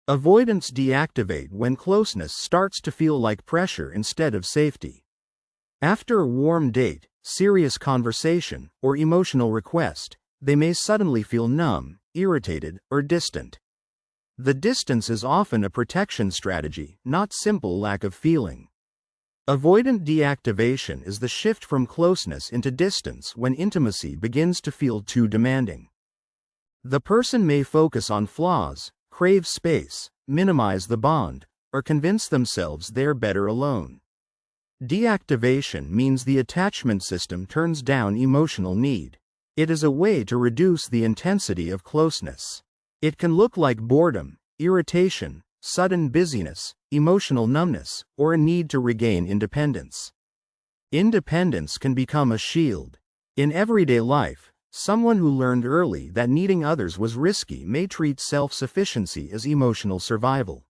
Avoidants deactivate when closeness starts to feel like pressure instead of safety. After a warm date, serious conversation, or emotional request, they may suddenly feel numb, irritated, or distant. The distance is often a protection strategy, not simple lack of feeling. Avoidant deactivation is the shift from closeness into distance when intimacy begins to feel too demanding. The person may focus on flaws, crave space, minimize the bond, or convince themselves they're better alone. Deactivation means the attachment system turns down emotional need. It is a way to reduce the intensity of closeness. It can look like boredom, irritation, sudden busyness, emotional numbness, or a need to regain independence. Independence can become a shield. In everyday life, someone who learned early that needing others was risky may treat self-sufficiency as emotional survival.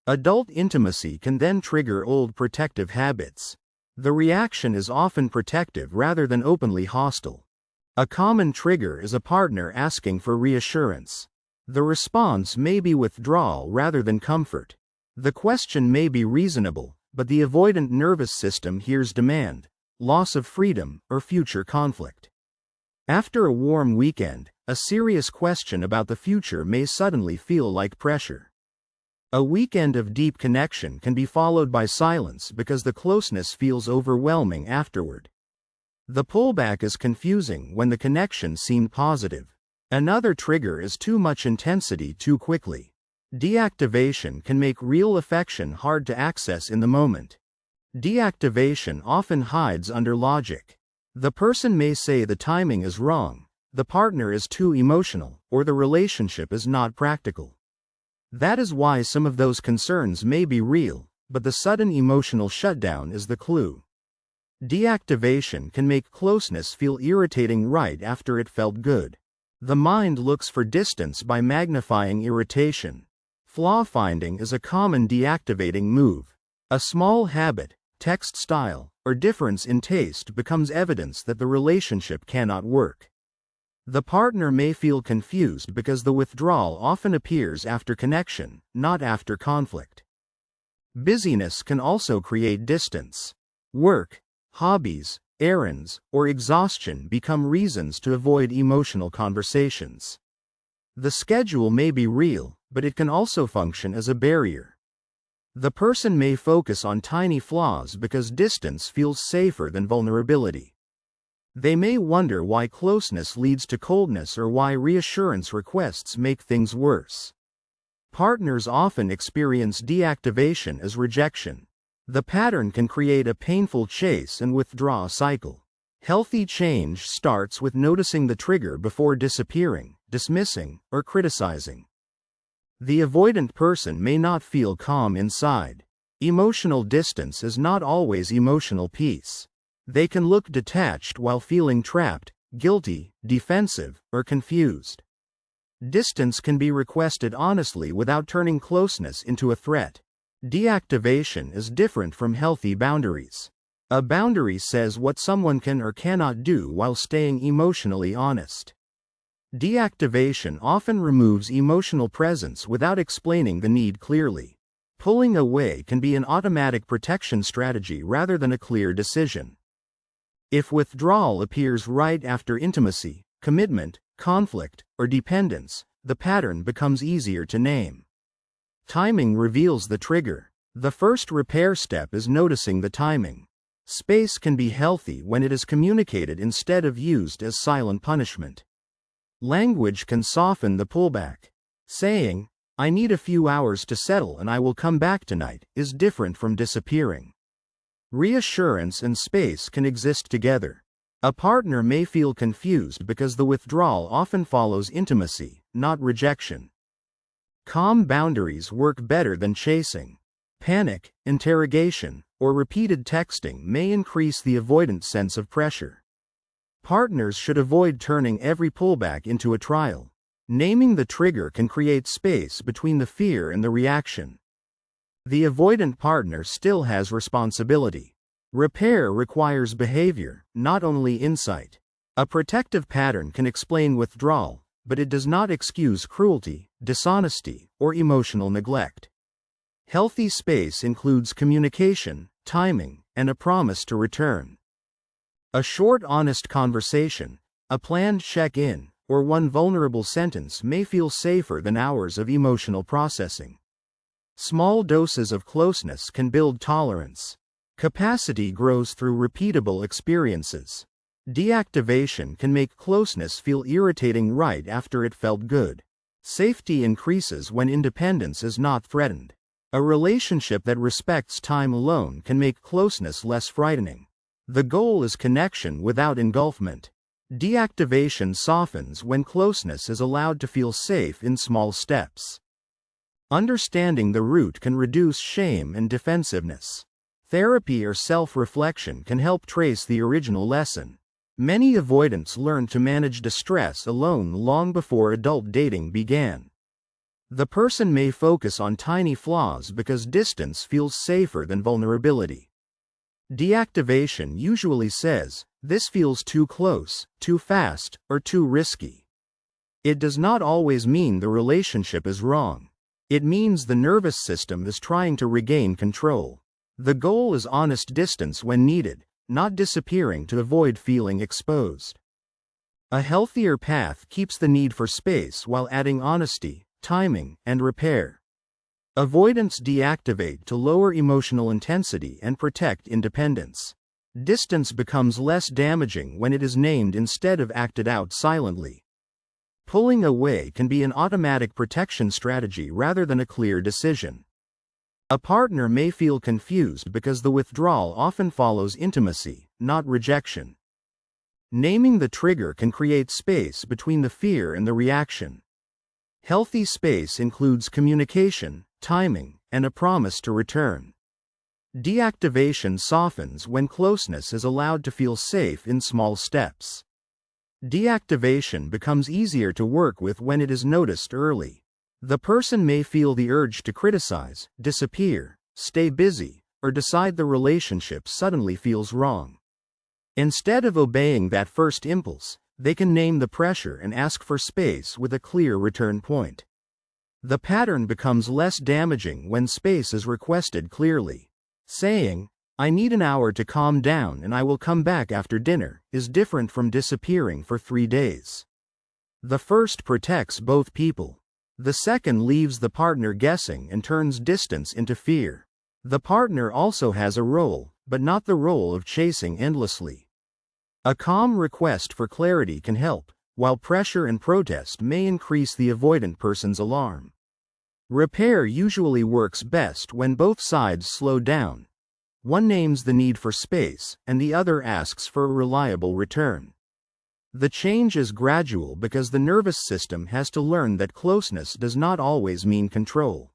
Adult intimacy can then trigger old protective habits. The reaction is often protective rather than openly hostile. A common trigger is a partner asking for reassurance. The response may be withdrawal rather than comfort. The question may be reasonable, but the avoidant nervous system hears demand, loss of freedom, or future conflict. After a warm weekend, a serious question about the future may suddenly feel like pressure. A weekend of deep connection can be followed by silence because the closeness feels overwhelming afterward. The pullback is confusing when the connection seemed positive. Another trigger is too much intensity too quickly. Deactivation can make real affection hard to access in the moment. Deactivation often hides under logic. The person may say the timing is wrong, the partner is too emotional, or the relationship is not practical. That is why some of those concerns may be real, but the sudden emotional shutdown is the clue. Deactivation can make closeness feel irritating right after it felt good. The mind looks for distance by magnifying irritation. Flaw finding is a common deactivating move. A small habit, text style, or difference in taste becomes evidence that the relationship cannot work. The partner may feel confused because the withdrawal often appears after connection, not after conflict. Busyness can also create distance. Work, hobbies, errands, or exhaustion become reasons to avoid emotional conversations. The schedule may be real, but it can also function as a barrier. The person may focus on tiny flaws because distance feels safer than vulnerability. They may wonder why closeness leads to coldness or why reassurance requests make things worse. Partners often experience deactivation as rejection. The pattern can create a painful chase and withdraw cycle. Healthy change starts with noticing the trigger before disappearing, dismissing, or criticizing. The avoidant person may not feel calm inside. Emotional distance is not always emotional peace. They can look detached while feeling trapped, guilty, defensive, or confused. Distance can be requested honestly without turning closeness into a threat. Deactivation is different from healthy boundaries. A boundary says what someone can or cannot do while staying emotionally honest. Deactivation often removes emotional presence without explaining the need clearly. Pulling away can be an automatic protection strategy rather than a clear decision. If withdrawal appears right after intimacy, commitment, conflict, or dependence, the pattern becomes easier to name. Timing reveals the trigger. The first repair step is noticing the timing. Space can be healthy when it is communicated instead of used as silent punishment. Language can soften the pullback. Saying, "I need a few hours to settle and I will come back tonight," is different from disappearing. Reassurance and space can exist together. A partner may feel confused because the withdrawal often follows intimacy, not rejection. Calm boundaries work better than chasing. Panic, interrogation, or repeated texting may increase the avoidant sense of pressure. Partners should avoid turning every pullback into a trial. Naming the trigger can create space between the fear and the reaction. The avoidant partner still has responsibility. Repair requires behavior, not only insight. A protective pattern can explain withdrawal, but it does not excuse cruelty, dishonesty, or emotional neglect. Healthy space includes communication, timing, and a promise to return. A short, honest conversation, a planned check-in, or one vulnerable sentence may feel safer than hours of emotional processing. Small doses of closeness can build tolerance. Capacity grows through repeatable experiences. Deactivation can make closeness feel irritating right after it felt good. Safety increases when independence is not threatened. A relationship that respects time alone can make closeness less frightening. The goal is connection without engulfment. Deactivation softens when closeness is allowed to feel safe in small steps. Understanding the root can reduce shame and defensiveness. Therapy or self-reflection can help trace the original lesson. Many avoidants learned to manage distress alone long before adult dating began. The person may focus on tiny flaws because distance feels safer than vulnerability. Deactivation usually says, "This feels too close, too fast, or too risky." It does not always mean the relationship is wrong. It means the nervous system is trying to regain control. The goal is honest distance when needed, not disappearing to avoid feeling exposed. A healthier path keeps the need for space while adding honesty, timing, and repair. Avoidants deactivate to lower emotional intensity and protect independence. Distance becomes less damaging when it is named instead of acted out silently. Pulling away can be an automatic protection strategy rather than a clear decision. A partner may feel confused because the withdrawal often follows intimacy, not rejection. Naming the trigger can create space between the fear and the reaction. Healthy space includes communication, timing, and a promise to return. Deactivation softens when closeness is allowed to feel safe in small steps. Deactivation becomes easier to work with when it is noticed early. The person may feel the urge to criticize, disappear, stay busy, or decide the relationship suddenly feels wrong. Instead of obeying that first impulse, they can name the pressure and ask for space with a clear return point. The pattern becomes less damaging when space is requested clearly. Saying, "I need an hour to calm down and I will come back after dinner," is different from disappearing for 3 days. The first protects both people. The second leaves the partner guessing and turns distance into fear. The partner also has a role, but not the role of chasing endlessly. A calm request for clarity can help, while pressure and protest may increase the avoidant person's alarm. Repair usually works best when both sides slow down. One names the need for space, and the other asks for a reliable return. The change is gradual because the nervous system has to learn that closeness does not always mean control.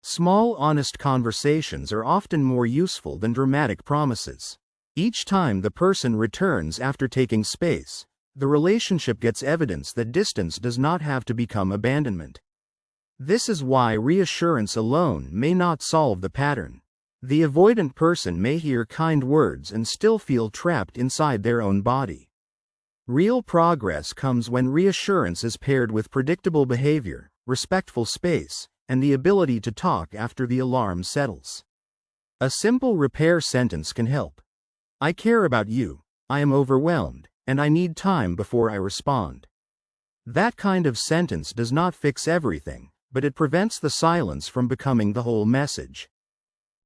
Small, honest conversations are often more useful than dramatic promises. Each time the person returns after taking space, the relationship gets evidence that distance does not have to become abandonment. This is why reassurance alone may not solve the pattern. The avoidant person may hear kind words and still feel trapped inside their own body. Real progress comes when reassurance is paired with predictable behavior, respectful space, and the ability to talk after the alarm settles. A simple repair sentence can help. "I care about you, I am overwhelmed, and I need time before I respond." That kind of sentence does not fix everything, but it prevents the silence from becoming the whole message.